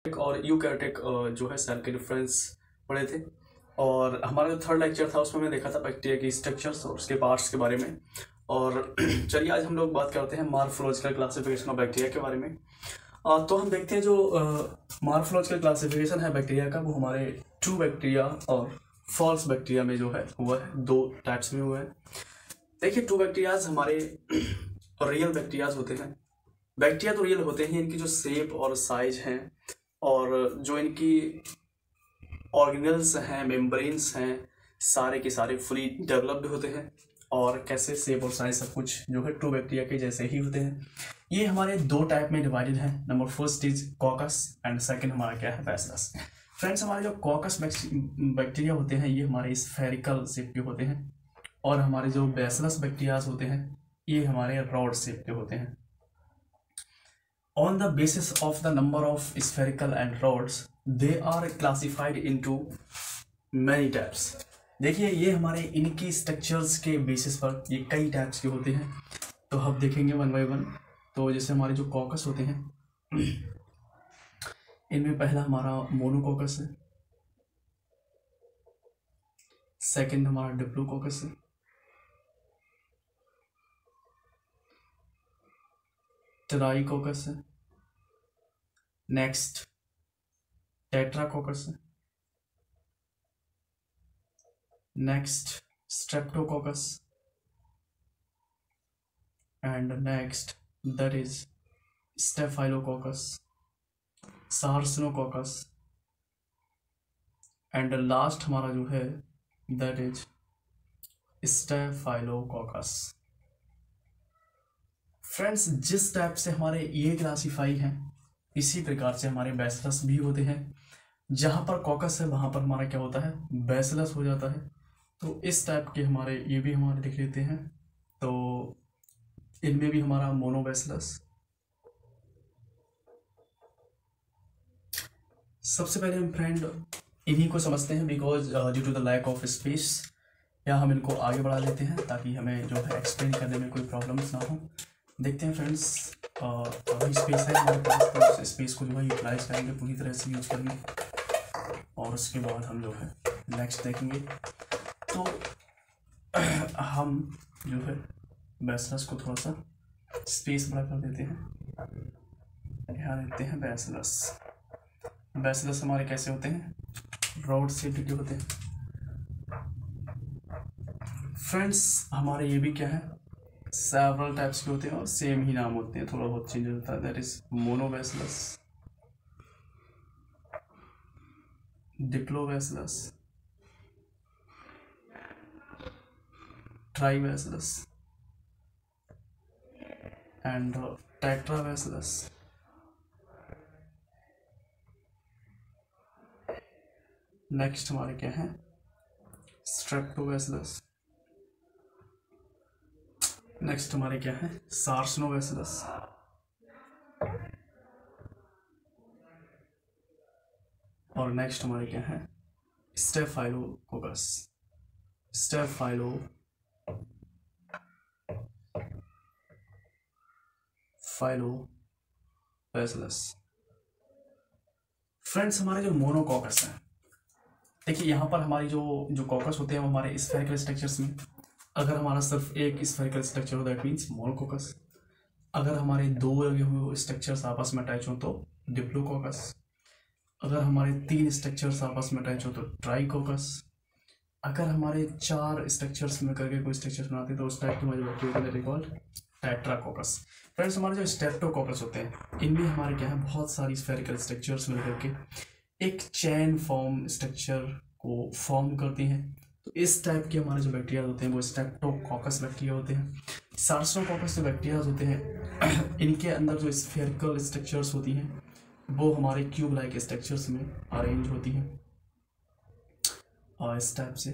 और यूकैरियोटिक जो है सेल के डिफरेंस पढ़े थे। और हमारा जो थर्ड लेक्चर था उसमें हमने देखा था बैक्टीरिया की स्ट्रक्चर्स और उसके पार्ट्स के बारे में। और चलिए आज हम लोग बात करते हैं मॉर्फोलॉजिकल क्लासिफिकेशन ऑफ बैक्टीरिया के बारे में। तो हम देखते हैं जो मॉर्फोलॉजिकल क्लासिफिकेशन है बैक्टीरिया का, वो हमारे ट्रू बैक्टीरिया और फॉल्स बैक्टीरिया में जो है हुआ है, दो टाइप्स में हुआ है। देखिए, ट्रू बैक्टीरियाज हमारे रियल बैक्टीरियाज होते हैं। बैक्टीरिया तो रियल होते हैं, इनकी जो शेप और साइज हैं और जो इनकी ऑर्गेनल्स हैं, मेम्ब्रेन्स हैं, सारे के सारे फुली डेवलप्ड होते हैं और कैसे शेप और साइज सब कुछ जो है ट्रू बैक्टीरिया के जैसे ही होते हैं। ये हमारे दो टाइप में डिवाइडेड हैं। Number first is caucus and second हमारा क्या है, बैसिलस। फ्रेंड्स, हमारे जो कॉकस बैक्टीरिया होते हैं ये हमारे स्फेरिकल शेप के होते हैं और हमारे जो बैसिलस बैक्टीरियाज होते हैं ये हमारे रॉड शेप के होते हैं। On the basis of the number of spherical and rods, they are classified into many types. देखिए, ये हमारे इनकी स्ट्रक्चर्स के बेसिस पर ये कई टाइप्स के होते हैं। तो हम देखेंगे वन बाय वन। तो जैसे हमारे जो कॉकस होते हैं इनमें पहला हमारा मोनोकॉकस है, सेकंड हमारा डिप्लोकॉकस है, ट्राइकोकस है, नेक्स्ट टेट्राकोकस है, next streptococcus and next that is staphylococcus, sarcinococcus and last हमारा जो है दैट इज स्टेफाइलोकोकस। फ्रेंड्स, जिस टाइप से हमारे ये क्लासीफाई हैं इसी प्रकार से हमारे बैसिलस भी होते हैं। जहाँ पर कॉकस है वहाँ पर हमारा क्या होता है, बैसिलस हो जाता है। तो इस टाइप के हमारे ये भी हमारे लिख लेते हैं। तो इनमें भी हमारा मोनोबैसिलस। सबसे पहले हम फ्रेंड इन्हीं को समझते हैं, because due to the lack of space या हम इनको आगे बढ़ा लेते हैं ताकि हमें जो है एक्सप्लेन करने में कोई प्रॉब्लम्स ना हो। देखते हैं फ्रेंड्स, अभी स्पेस है हमारे पास तो उस स्पेस को जो है यूटिलाइज करेंगे, पूरी तरह से यूज करेंगे और उसके बाद हम जो है नेक्स्ट देखेंगे। तो हम जो है बैसिलस को थोड़ा सा स्पेस बड़ा कर देते हैं। यहाँ देखते हैं बैसिलस। बैसिलस हमारे कैसे होते हैं, रॉड शेप के होते हैं। फ्रेंड्स, हमारे ये भी क्या है, सेवरल टाइप्स के होते हैं और सेम ही नाम होते हैं, थोड़ा बहुत चेंज होता है। That is monobacillus, diplobacillus, tribacillus and tetrabacillus. Next हमारे क्या है, स्ट्रेप्टोबैसिलस। नेक्स्ट हमारे क्या है, सार्सिनोबैसिलस। और नेक्स्ट हमारे क्या है, स्टेफाइलोकोकस, स्टेफाइलोबैसिलस। फ्रेंड्स, हमारे जो मोनोकॉकस है, देखिए यहाँ पर हमारी जो कॉकस होते हैं वो हमारे स्फेरिकल स्ट्रक्चर्स में। अगर हमारा सिर्फ एक स्फेरिकल स्ट्रक्चर हो दैट मीन्स मोनोकॉकस। अगर हमारे दो लगे हुए स्ट्रक्चर्स आपस में अटैच हो तो डिप्लोकॉकस। अगर हमारे तीन स्ट्रक्चर्स आपस में अटैच हो तो ट्राइकोकस। अगर हमारे चार स्ट्रक्चर्स में करके कोई स्ट्रक्चर बनाते तो उस टाइप की हमारी बैक्टीरिया कॉल्ड टेट्राकोकस। फ्रेंड्स, हमारे जो स्ट्रेप्टोकोकस होते हैं इनमें हमारे क्या है, बहुत सारी स्फेरिकल स्ट्रक्चर्स मिल करके एक चैन फॉर्म स्ट्रक्चर को फॉर्म करती हैं। तो इस टाइप के हमारे जो बैक्टीरिया होते हैं वो स्ट्रेप्टोकोकस बैक्टीरिया होते हैं। सार्सिनोकोकस जो बैक्टीरिया होते हैं इनके अंदर जो स्फेरिकल स्ट्रक्चर्स होती हैं वो हमारे क्यूब लाइक स्ट्रक्चर्स में अरेंज होती हैं और इस टाइप से।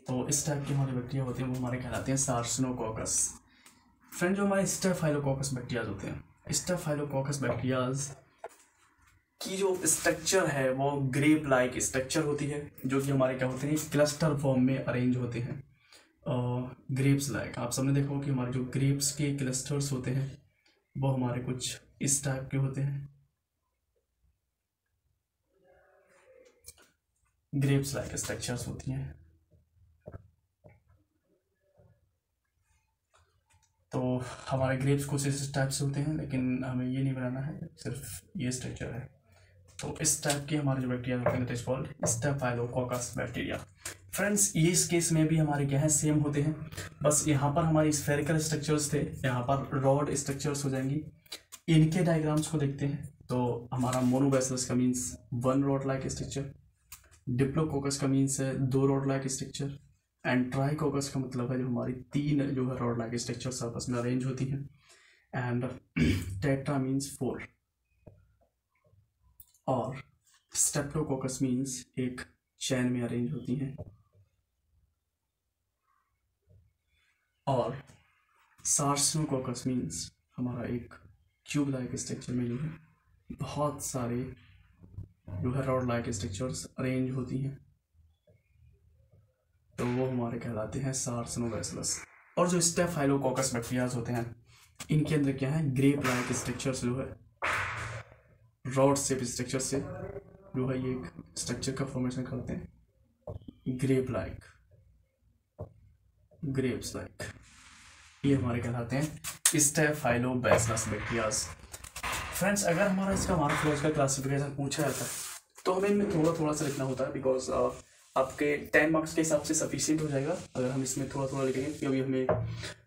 तो इस टाइप के हमारे बैक्टीरिया होते हैं वो हमारे कहलाते हैं सार्सिनोकोकस। फ्रेंड, जो हमारे स्टेफाइलोकोकस बैक्टीरिया होते हैं, स्टेफाइलोकोकस बैक्टीरियाज की जो स्ट्रक्चर है वो ग्रेप लाइक स्ट्रक्चर होती है, जो कि हमारे क्या होते हैं, क्लस्टर फॉर्म में अरेंज होते हैं। ग्रेप्स लाइक आप सबने देखा हो कि हमारे जो ग्रेप्स के क्लस्टर्स होते हैं वो हमारे कुछ इस टाइप के होते हैं, ग्रेप्स लाइक स्ट्रक्चर्स होती हैं। तो हमारे ग्रेप्स कुछ इस टाइप से होते हैं, लेकिन हमें ये नहीं बनाना है, सिर्फ ये स्ट्रक्चर है। तो इस टाइप के हमारे जो बैक्टीरिया होते हैं that is called staphylococcus bacteria. Friends ये इस केस में भी हमारे क्या है, सेम होते हैं, बस यहाँ पर हमारी स्फेरिकल स्ट्रक्चर्स थे, यहाँ पर रॉड स्ट्रक्चर्स हो जाएंगी। इनके डायग्राम्स को देखते हैं। तो हमारा मोनोबैसिलस का means 1 rod like structure, diplococcus का मीन्स है 2 रॉड लाइक स्ट्रक्चर, एंड ट्राइकोकस का मतलब है जो हमारी 3 जो है रॉड लाइक स्ट्रक्चर्स आपस में अरेंज होती हैं, एंड टेट्रा मीन्स 4, और स्टेप्टोकोकस मीन्स एक चैन में अरेंज होती हैं, और सार्सिनोकोकस मीन्स हमारा एक क्यूब लाइक स्ट्रक्चर में जो है बहुत सारे जो है रॉड लाइक स्ट्रक्चर्स अरेंज होती हैं, तो वो हमारे कहलाते हैं सार्सिनोबैसिलस। और जो स्टेफाइलोकोकस बैक्टीरियाज होते हैं इनके अंदर क्या है, ग्रेप लाइक स्ट्रक्चर्स जो है रॉड शेप स्ट्रक्चर से जो है ये एक स्ट्रक्चर का फॉर्मेशन करते हैं, ग्रेप लाइक, ग्रेप्स लाइक, ये हमारे कहलाते हैं स्टेफाइलोबैसिलस बैक्टीरियाज। फ्रेंड्स अगर हमारा इसका मॉर्फोलॉजी का क्लासिफिकेशन पूछा जाता है तो हमें इनमें थोड़ा सा लिखना होता है, बिकॉज आपके 10 मार्क्स के हिसाब से सफिशिएंट हो जाएगा अगर हम इसमें थोड़ा लिखेंगे, क्योंकि हमें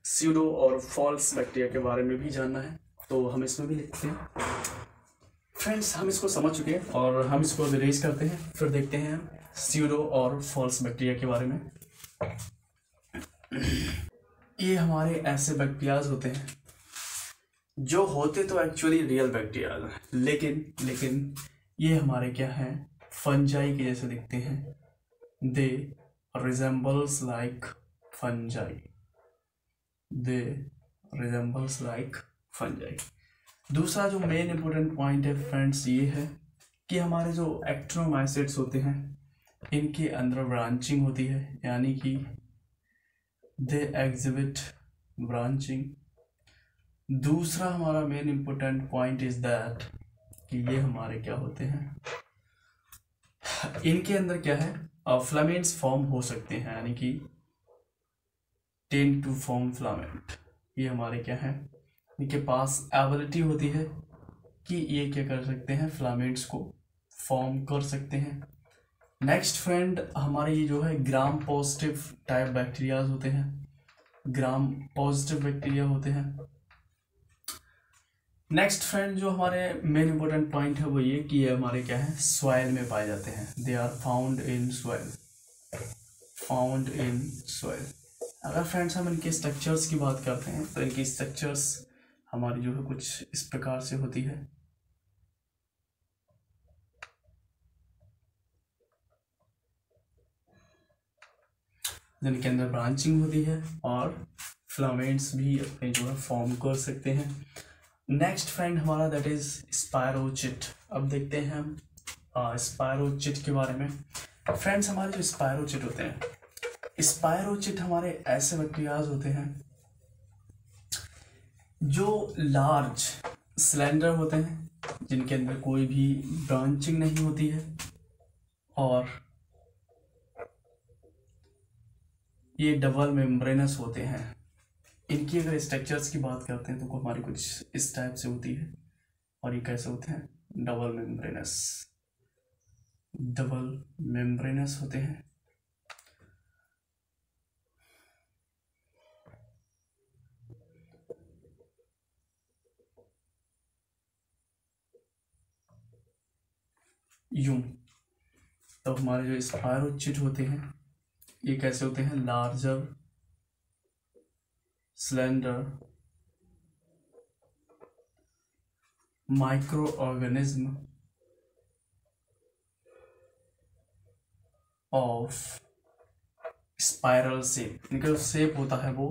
स्यूडो और फॉल्स बैक्टीरिया के बारे में भी जानना है, तो हम इसमें भी लिखते हैं। फ्रेंड्स हम इसको समझ चुके हैं और हम इसको रिलीज करते हैं, फिर देखते हैं स्यूडो और फॉल्स बैक्टीरिया के बारे में। ये हमारे ऐसे बैक्टीरियाज होते हैं जो होते तो एक्चुअली रियल बैक्टीरिया, लेकिन ये हमारे क्या हैं, फंजाई के जैसे दिखते हैं, दे रिजेंबल्स लाइक फंजाई, दे रिजेंबल्स लाइक फंजाई। दूसरा जो मेन इंपॉर्टेंट पॉइंट है फ्रेंड्स ये है कि हमारे जो एक्टिनोमाइसिट्स होते हैं इनके अंदर ब्रांचिंग होती है, यानी कि दे एग्जिबिट ब्रांचिंग। दूसरा हमारा main important point is that कि ये हमारे क्या होते हैं, इनके अंदर क्या है, फिलामेंट्स फॉर्म हो सकते हैं, यानी कि टेंड टू फॉर्म फिलामेंट। ये हमारे क्या है, इनके पास एबिलिटी होती है कि ये क्या कर सकते हैं, फिलामेंट्स को फॉर्म कर सकते हैं। नेक्स्ट फ्रेंड हमारे ये जो है ग्राम पॉजिटिव टाइप बैक्टीरियाज होते हैं, ग्राम पॉजिटिव बैक्टीरिया होते हैं। नेक्स्ट फ्रेंड जो हमारे मेन इंपॉर्टेंट पॉइंट है वो ये कि ये हमारे क्या है, सॉइल में पाए जाते हैं, they are found in soil, found in soil. अगर फ्रेंड्स हम इनके स्ट्रक्चर्स की बात करते हैं तो इनकी स्ट्रक्चर्स हमारी जो है कुछ इस प्रकार से होती है। जिनके अंदर ब्रांचिंग होती है और फिलामेंट्स भी अपने जो है फॉर्म कर सकते हैं। नेक्स्ट फ्रेंड हमारा दैट इज स्पायरोचिट। अब देखते हैं हम स्पायरोचिट के बारे में। फ्रेंड्स हमारे जो स्पायरोचिट होते हैं, स्पायरोचिट हमारे ऐसे बैक्टीरियाज होते हैं जो लार्ज सिलेंडर होते हैं, जिनके अंदर कोई भी ब्रांचिंग नहीं होती है, और ये डबल मेम्ब्रेनस होते हैं। इनकी अगर स्ट्रक्चर्स की बात करते हैं तो हमारी कुछ इस टाइप से होती है, और ये कैसे होते हैं, डबल मेम्ब्रेनस, डबल मेम्ब्रेनस होते हैं। यूं तो हमारे जो स्पायरोचिट होते हैं ये कैसे होते हैं, larger slender micro organism of spiral shape. इनका जो शेप होता है वो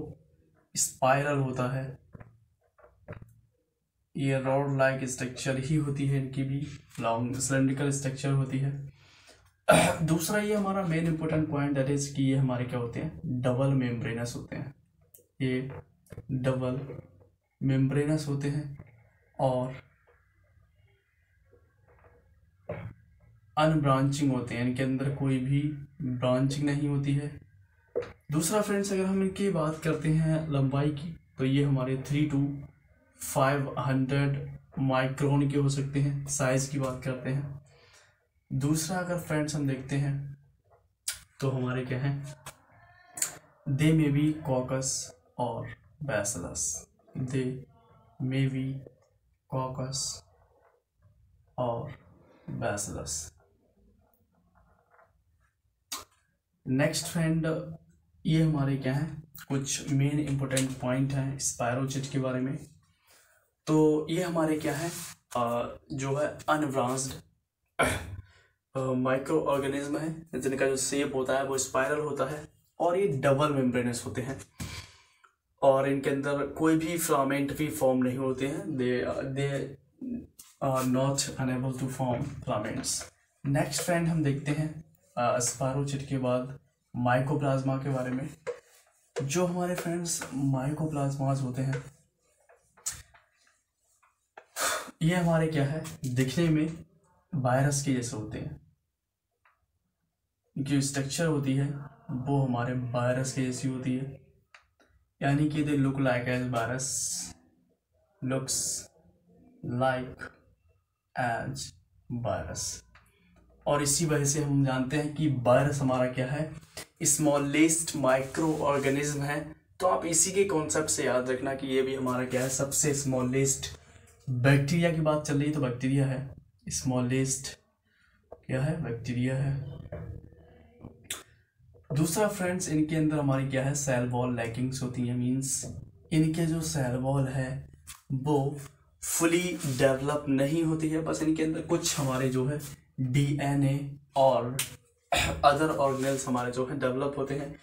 स्पाइरल होता है। ये रॉड लाइक स्ट्रक्चर ही होती है, इनकी भी लॉन्ग सिलेंड्रिकल स्ट्रक्चर होती है। दूसरा ये हमारा main important point that is कि ये हमारे क्या होते हैं, डबल मेम्ब्रेनस होते हैं। ये डबल मेम्ब्रेनस होते हैं। और अनब्रांचिंग होते हैं, इनके अंदर कोई भी ब्रांचिंग नहीं होती है। दूसरा फ्रेंड्स, अगर हम इनकी बात करते हैं लंबाई की, तो ये हमारे 3 to 500 माइक्रोन के हो सकते हैं, साइज की बात करते हैं। दूसरा अगर फ्रेंड्स हम देखते हैं तो हमारे क्या है, दे मे बी कॉकस और bacillus, they may be caucus और बैसिलस। नेक्स्ट फ्रेंड, ये हमारे क्या है, कुछ मेन इंपॉर्टेंट पॉइंट हैं स्पायरोचिट के बारे में। तो ये हमारे क्या है, जो है अनब्रांच्ड माइक्रो ऑर्गेनिज्म है, जिनका जो शेप होता है वो स्पाइरल होता है और ये डबल मेम्ब्रेनस होते हैं और इनके अंदर कोई भी फिलामेंट भी फॉर्म नहीं होते हैं। They are not unable to form filaments. Next friend हम देखते हैं स्पायरोचिट के बाद माइकोप्लाज्मा के बारे में। जो हमारे फ्रेंड्स माइकोप्लाज्मास होते हैं, ये हमारे क्या है, दिखने में वायरस के जैसे होते हैं, जो स्ट्रक्चर होती है वो हमारे वायरस के जैसी होती है, यानी कि they look like as virus, looks like as virus. और इसी वजह से हम जानते हैं कि वायरस हमारा क्या है, स्मॉलेस्ट माइक्रो ऑर्गेनिज्म है। तो आप इसी के कॉन्सेप्ट से याद रखना कि ये भी हमारा क्या है, सबसे स्मॉलेस्ट। बैक्टीरिया की बात चल रही है तो बैक्टीरिया है, स्मॉलेस्ट क्या है, बैक्टीरिया है। दूसरा फ्रेंड्स, इनके अंदर हमारी क्या है, सेल वॉल लैकिंग्स होती है, मींस इनके जो सेल वॉल है वो फुली डेवलप नहीं होती है, बस इनके अंदर कुछ हमारे जो है डीएनए और अदर ऑर्गेनेल्स हमारे जो है डेवलप होते हैं।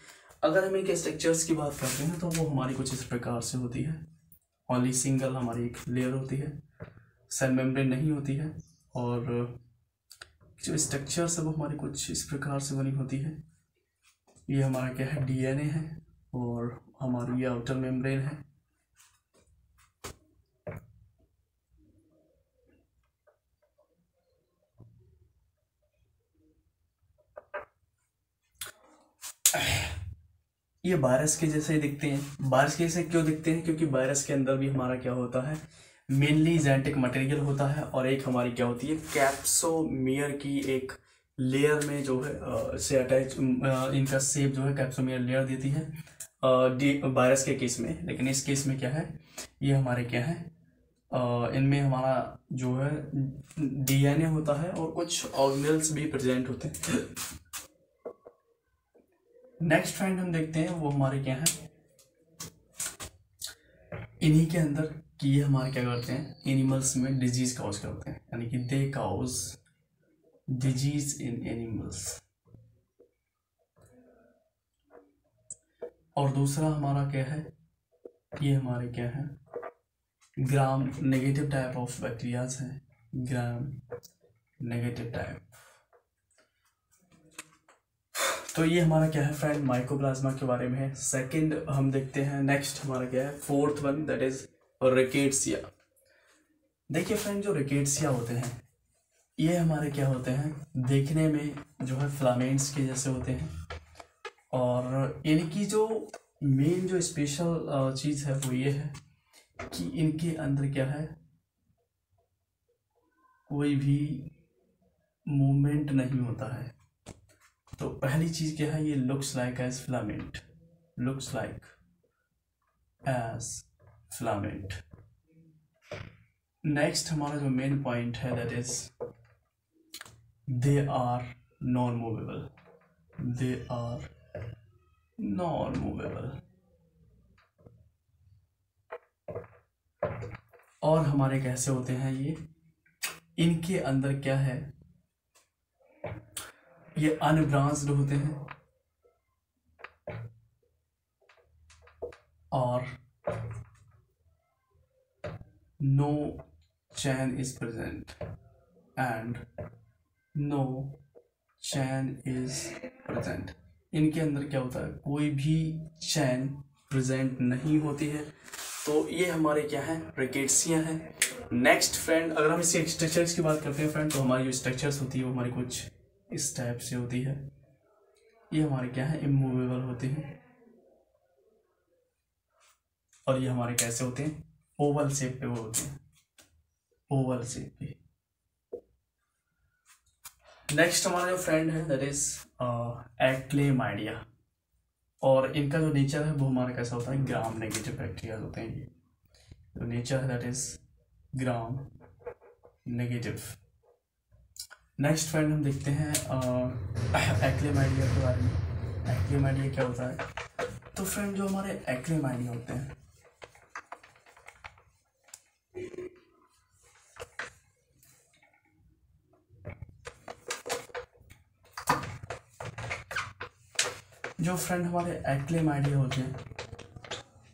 अगर हम इनके स्ट्रक्चर्स की बात करते हैं तो वो हमारी कुछ इस प्रकार से होती है। ओनली सिंगल हमारी एक लेयर होती है, सेल मेम्ब्रेन नहीं होती है, और जो स्ट्रक्चर्स है वो हमारी कुछ इस प्रकार से बनी होती है। ये हमारा क्या है, डीएनए है और हमारी ये आउटर मेम्ब्रेन है। ये वायरस के जैसे ही दिखते हैं। वायरस के जैसे क्यों दिखते हैं, क्योंकि वायरस के अंदर भी हमारा क्या होता है, मेनली जेनेटिक मटेरियल होता है और एक हमारी क्या होती है, कैप्सोमियर की एक लेयर में जो है से अटैच, इनका शेप जो है कैप्सोमियर लेयर देती है वायरस के केस में। लेकिन इस केस में क्या है, ये हमारे क्या है, इनमें हमारा जो है डीएनए होता है और कुछ ऑर्गेनेल्स भी प्रेजेंट होते हैं। नेक्स्ट फ्रेंड हम देखते हैं वो हमारे क्या है, इन्हीं के अंदर कि ये हमारे क्या करते हैं, एनिमल्स में डिजीज काउज करते हैं, यानी कि दे काउज डिजीज इन एनिमल्स। और दूसरा हमारा क्या है, ये हमारे क्या है, gram negative type of bacterias हैं, ग्राम नेगेटिव टाइप। तो ये हमारा क्या है फ्रेंड, माइकोप्लाज्मा के बारे में है। सेकंड हम देखते हैं, नेक्स्ट हमारा क्या है, fourth one, that is rickettsia. देखिए फ्रेंड, जो रिकेट्सिया होते हैं ये हमारे क्या होते हैं, देखने में जो है फिलामेंट्स के जैसे होते हैं, और इनकी जो मेन जो स्पेशल चीज़ है वो ये है कि इनके अंदर क्या है, कोई भी मूवमेंट नहीं होता है। तो पहली चीज क्या है, ये looks like as filament, looks like as filament. Next हमारा जो मेन पॉइंट है, that is they are non movable, they are non movable. और हमारे कैसे होते हैं ये, इनके अंदर क्या है, ये अनब्रांच्ड होते हैं और no chain is present and no chain is present. इनके अंदर क्या होता है, कोई भी चैन प्रेजेंट नहीं होती है। तो ये हमारे क्या है, रिकेट्सिया है। नेक्स्ट फ्रेंड, अगर हम इसके स्ट्रक्चर्स की बात करते हैं फ्रेंड, तो हमारी जो स्ट्रक्चर्स होती है वो हमारी कुछ इस टाइप से होती है। ये हमारे क्या है, इमूवेबल होते हैं, और ये हमारे कैसे होते हैं, ओवल शेप पे वो होते हैं, ओवल शेप पे। नेक्स्ट हमारा जो फ्रेंड है दैट इज एक्लेमाइडिया, और इनका जो नेचर है वो हमारा कैसा होता है, ग्राम नेगेटिव बैक्टीरिया होते हैं। ये जो नेचर है that is gram negative. Next friend हम देखते हैं एक्लेमाइडिया के बारे में। एक्लेमाइडिया क्या होता है, तो फ्रेंड जो हमारे एक्लेमाइडिया होते हैं, जो फ्रेंड हमारे एक्लेमाइडिया होते हैं,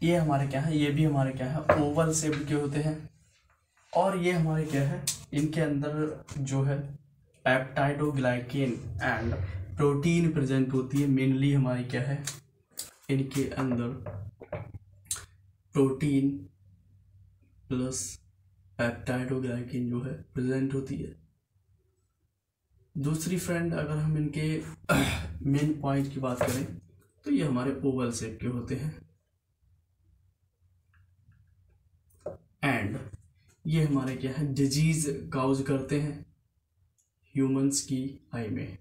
ये हमारे क्या है, ये भी हमारे क्या है, ओवल शेप के होते हैं। और ये हमारे क्या है, इनके अंदर जो है पेप्टाइडोग्लाइकेन एंड प्रोटीन प्रेजेंट होती है। मेनली हमारी क्या है, इनके अंदर प्रोटीन प्लस पेप्टाइडोग्लाइकेन जो है प्रेजेंट होती है। दूसरी फ्रेंड, अगर हम इनके मेन पॉइंट की बात करें तो ये हमारे ओवल शेप के होते हैं, एंड ये हमारे क्या है, डिजीज काउज करते हैं ह्यूमंस की आई में।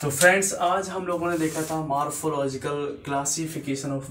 तो फ्रेंड्स, आज हम लोगों ने देखा था मॉर्फोलॉजिकल क्लासिफिकेशन ऑफ